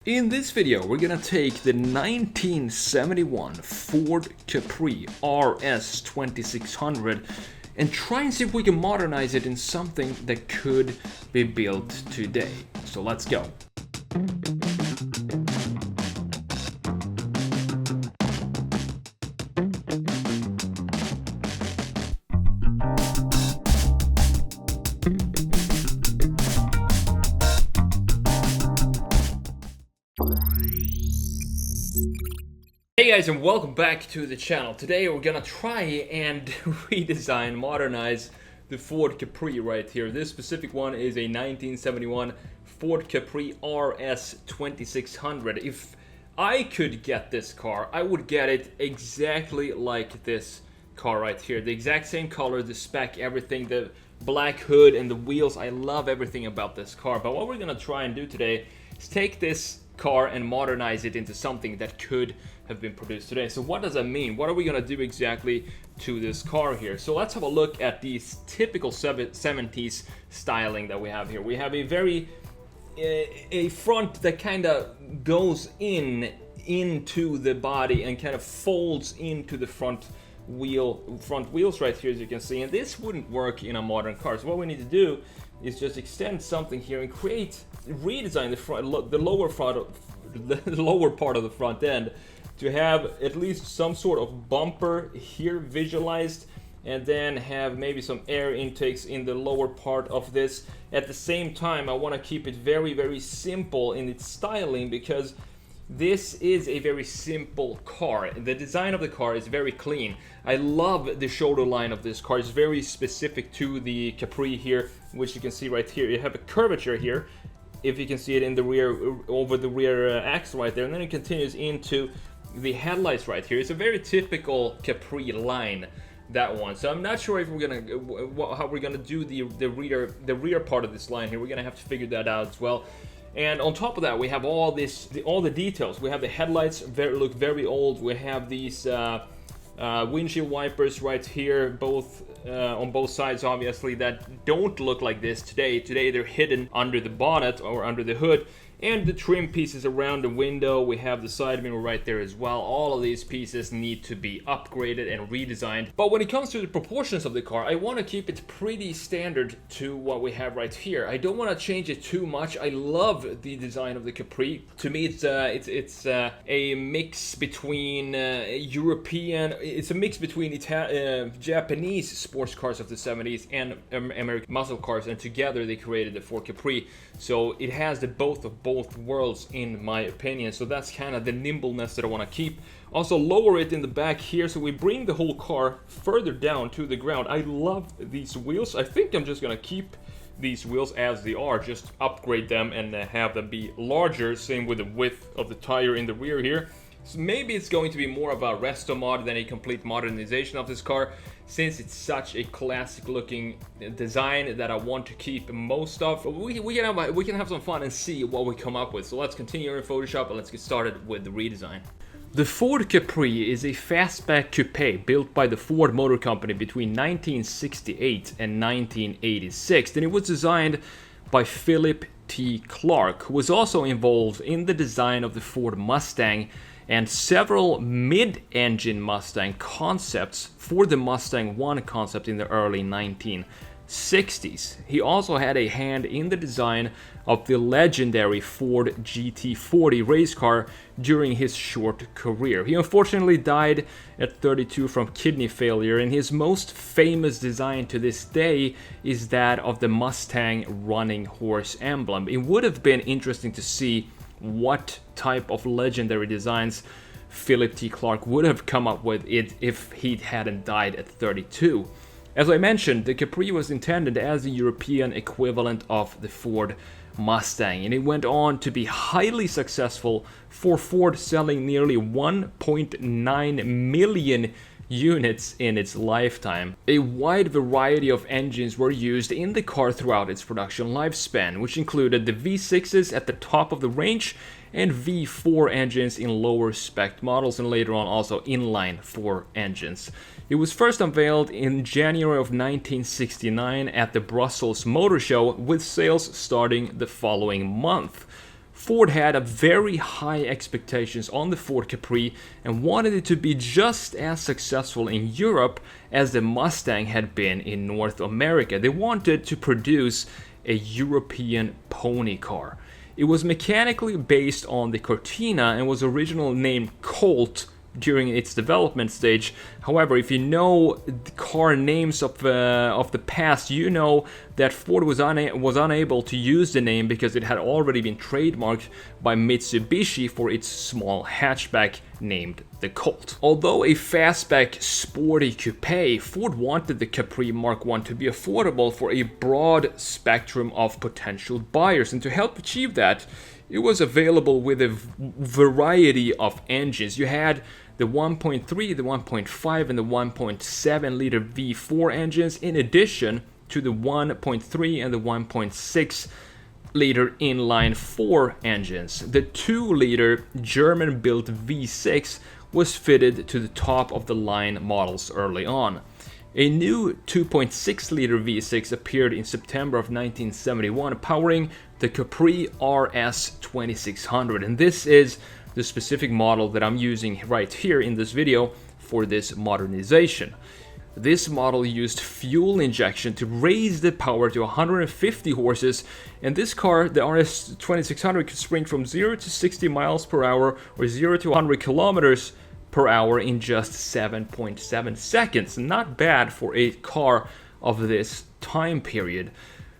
In this video, we're gonna take the 1971 Ford Capri RS 2600 and try and see if we can modernize it in something that could be built today. So let's go. Hey guys, and welcome back to the channel. Today we're gonna try and redesign, modernize the Ford Capri right here. This specific one is a 1971 Ford Capri RS 2600. If I could get this car, I would get it exactly like this car right here. The exact same color, the spec, everything, the black hood and the wheels. I love everything about this car. But what we're gonna try and do today is take this car and modernize it into something that could have been produced today. So what does that mean? What are we gonna do exactly to this car here? So let's have a look at these typical 70s styling that we have here. We have a very a front that kind of goes into the body and kind of folds into the front wheels right here, as you can see. And this wouldn't work in a modern car. So what we need to do is just extend something here and redesign the lower part of the front end to have at least some sort of bumper here visualized, and then have maybe some air intakes in the lower part of this. At the same time, I want to keep it very, very simple in its styling, because this is a very simple car. The design of the car is very clean. I love the shoulder line of this car. It's very specific to the Capri here, which you can see right here. You have a curvature here, if you can see it in the rear, over the rear axle right there, and then it continues into the headlights right here. It's a very typical Capri line, that one. So I'm not sure if we're gonna how we're gonna do the rear part of this line here. We're gonna have to figure that out as well. And on top of that, we have all the details. We have the headlights look very old. We have these windshield wipers right here, both on both sides, obviously, that don't look like this today. Today they're hidden under the bonnet or under the hood. And the trim pieces around the window, we have the side mirror right there as well. All of these pieces need to be upgraded and redesigned. But when it comes to the proportions of the car, I want to keep it pretty standard to what we have right here. I don't want to change it too much. I love the design of the Capri. To me, it's a mix between European. It's a mix between Japanese sports cars of the 70s and American muscle cars, and together they created the Ford Capri. So it has the both worlds, in my opinion. So that's kind of the nimbleness that I want to keep. Also lower it in the back here, so we bring the whole car further down to the ground. I love these wheels. I think I'm just gonna keep these wheels as they are, just upgrade them and have them be larger. Same with the width of the tire in the rear here. So maybe it's going to be more of a resto mod than a complete modernization of this car, since it's such a classic looking design that I want to keep most of. But we can have some fun and see what we come up with. So let's continue in Photoshop and let's get started with the redesign. The Ford Capri is a fastback coupe built by the Ford Motor Company between 1968 and 1986. And it was designed by Philip T. Clark, who was also involved in the design of the Ford Mustang and several mid-engine Mustang concepts for the Mustang 1 concept in the early 1960s. He also had a hand in the design of the legendary Ford GT40 race car during his short career. He unfortunately died at 32 from kidney failure, and his most famous design to this day is that of the Mustang running horse emblem. It would have been interesting to see what type of legendary designs Philip T. Clark would have come up with if he hadn't died at 32. As I mentioned, the Capri was intended as the European equivalent of the Ford Mustang, and it went on to be highly successful, for Ford selling nearly 1.9 million units in its lifetime. A wide variety of engines were used in the car throughout its production lifespan, which included the V6s at the top of the range and V4 engines in lower spec models, and later on also inline 4 engines. It was first unveiled in January of 1969 at the Brussels Motor Show, with sales starting the following month. Ford had a very high expectations on the Ford Capri and wanted it to be just as successful in Europe as the Mustang had been in North America. They wanted to produce a European pony car. It was mechanically based on the Cortina and was originally named Colt during its development stage. However, if you know the car names of the past, you know that Ford was unable to use the name because it had already been trademarked by Mitsubishi for its small hatchback named the Colt. Although a fastback sporty coupe, Ford wanted the Capri Mark I to be affordable for a broad spectrum of potential buyers, and to help achieve that, it was available with a variety of engines. You had the 1.3, the 1.5, and the 1.7 liter V4 engines, in addition to the 1.3 and the 1.6 liter inline 4 engines. The 2-liter German-built V6 was fitted to the top of the line models early on. A new 2.6 liter V6 appeared in September of 1971, powering the Capri RS 2600, and this is the specific model that I'm using right here in this video for this modernization. This model used fuel injection to raise the power to 150 horses, and this car, the RS 2600, could sprint from 0 to 60 miles per hour or 0 to 100 kilometers per hour in just 7.7 seconds. Not bad for a car of this time period.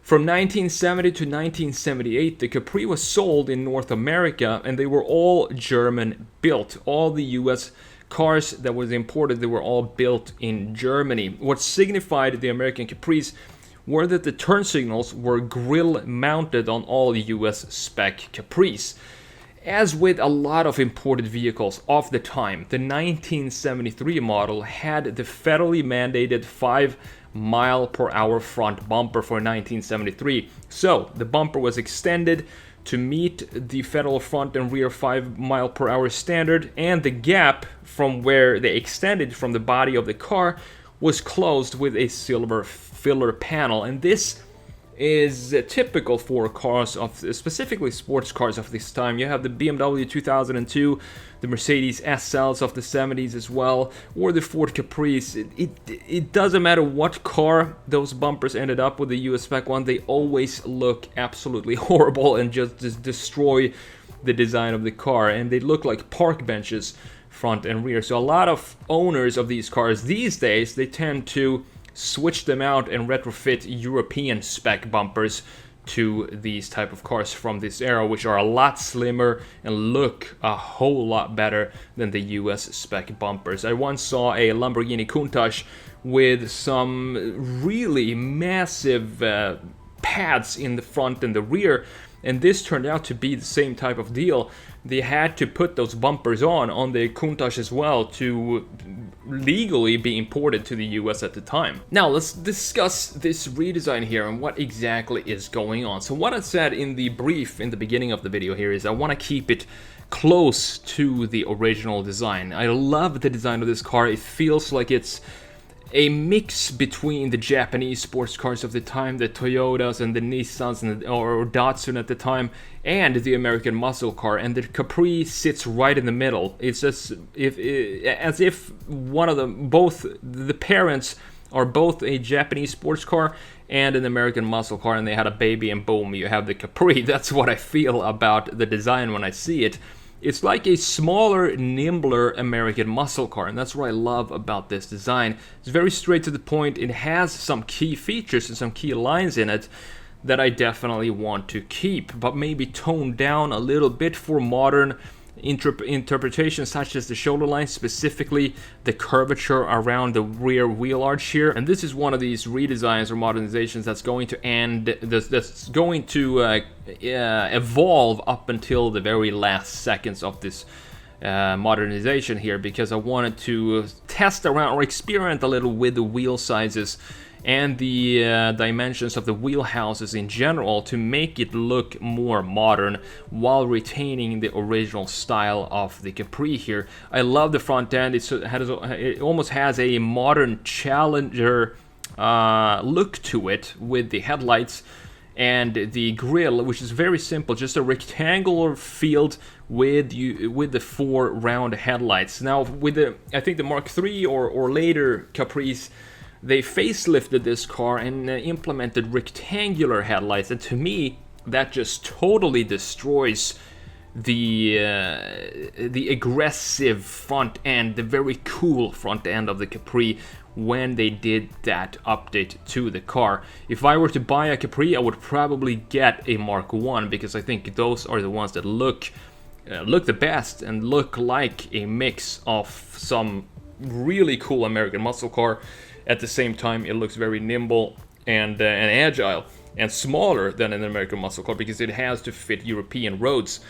From 1970 to 1978, the Capri was sold in North America, and they were all German built. All the US cars that was imported, they were all built in Germany. What signified the American Capris were that the turn signals were grille mounted on all US spec Capris. As with a lot of imported vehicles of the time, the 1973 model had the federally mandated 5-mile-per-hour front bumper for 1973. So the bumper was extended to meet the federal front and rear 5-mile-per-hour standard, and the gap from where they extended from the body of the car was closed with a silver filler panel. And this is typical for cars of, specifically sports cars of this time. You have the BMW 2002, the Mercedes SLs of the 70s as well, or the Ford Capris. It doesn't matter what car those bumpers ended up with, the US spec one, they always look absolutely horrible and just destroy the design of the car, and they look like park benches front and rear. So a lot of owners of these cars these days, they tend to switch them out and retrofit European spec bumpers to these type of cars from this era, which are a lot slimmer and look a whole lot better than the US spec bumpers. I once saw a Lamborghini Countach with some really massive pads in the front and the rear, and this turned out to be the same type of deal. They had to put those bumpers on the Countach as well to legally be imported to the US at the time. Now let's discuss this redesign here and what exactly is going on. So what I said in the brief in the beginning of the video here is I want to keep it close to the original design. I love the design of this car. It feels like it's a mix between the Japanese sports cars of the time, the Toyotas and the Nissans and or Datsun at the time, and the American muscle car, and the Capri sits right in the middle. It's just as if one of them, both the parents are both a Japanese sports car and an American muscle car, and they had a baby, and boom, you have the Capri. That's what I feel about the design when I see it. It's like a smaller, nimbler American muscle car, and that's what I love about this design. It's very straight to the point. It has some key features and some key lines in it that I definitely want to keep, but maybe tone down a little bit for modern interpretations, such as the shoulder line, specifically the curvature around the rear wheel arch here. And this is one of these redesigns or modernizations that's going to evolve up until the very last seconds of this modernization here, because I wanted to test around or experiment a little with the wheel sizes and the dimensions of the wheel houses in general to make it look more modern while retaining the original style of the Capri here. I love the front end. It almost has a modern Challenger look to it with the headlights and the grille, which is very simple, just a rectangular field with the 4 round headlights. Now with the, I think the Mark III or later Capris, they facelifted this car and implemented rectangular headlights, and to me that just totally destroys the aggressive front end, the very cool front end of the Capri when they did that update to the car. If I were to buy a Capri, I would probably get a Mark I, because I think those are the ones that look the best and look like a mix of some really cool American muscle car. At the same time, it looks very nimble and agile and smaller than an American muscle car, because it has to fit European roads.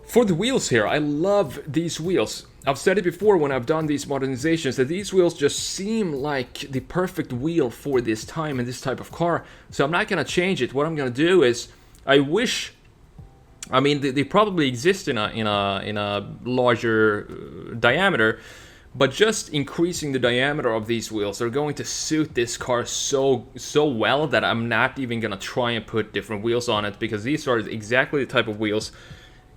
For the wheels here, I love these wheels. I've said it before when I've done these modernizations, that these wheels just seem like the perfect wheel for this time and this type of car. So I'm not going to change it. What I'm going to do is, I wish, I mean, they probably exist in a larger diameter, but just increasing the diameter of these wheels are going to suit this car so well that I'm not even going to try and put different wheels on it, because these are exactly the type of wheels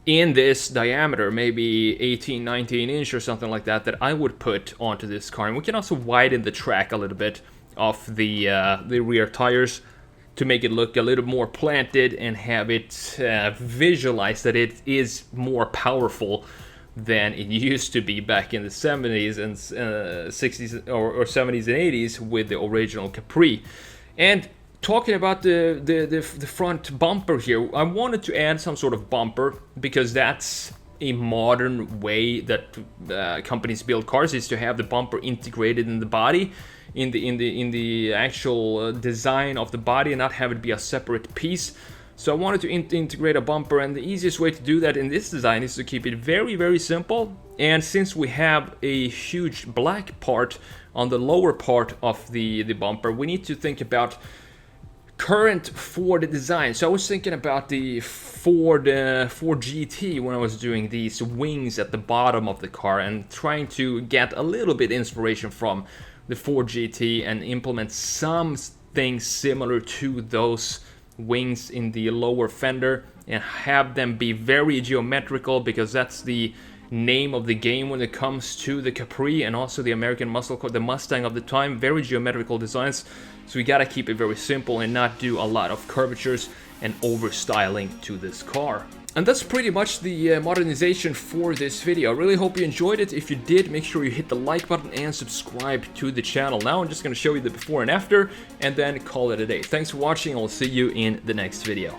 in this diameter, maybe 18, 19 inch or something like that, that I would put onto this car. And we can also widen the track a little bit of the rear tires to make it look a little more planted and have it visualize that it is more powerful than it used to be back in the 70s and 60s or 70s and 80s with the original Capri. And talking about the front bumper here, I wanted to add some sort of bumper, because that's a modern way that companies build cars, is to have the bumper integrated in the body, in the actual design of the body, and not have it be a separate piece. So I wanted to integrate a bumper, and the easiest way to do that in this design is to keep it very, very simple. And since we have a huge black part on the lower part of the bumper, we need to think about current Ford design. So I was thinking about the Ford GT when I was doing these wings at the bottom of the car, and trying to get a little bit inspiration from the Ford GT and implement something similar to those wings in the lower fender, and have them be very geometrical, because that's the name of the game when it comes to the Capri and also the American muscle car, the Mustang of the time. Very geometrical designs, so we gotta keep it very simple and not do a lot of curvatures and over styling to this car. And that's pretty much the modernization for this video. I really hope you enjoyed it. If you did, make sure you hit the like button and subscribe to the channel. Now I'm just going to show you the before and after, and then call it a day. Thanks for watching. I'll see you in the next video.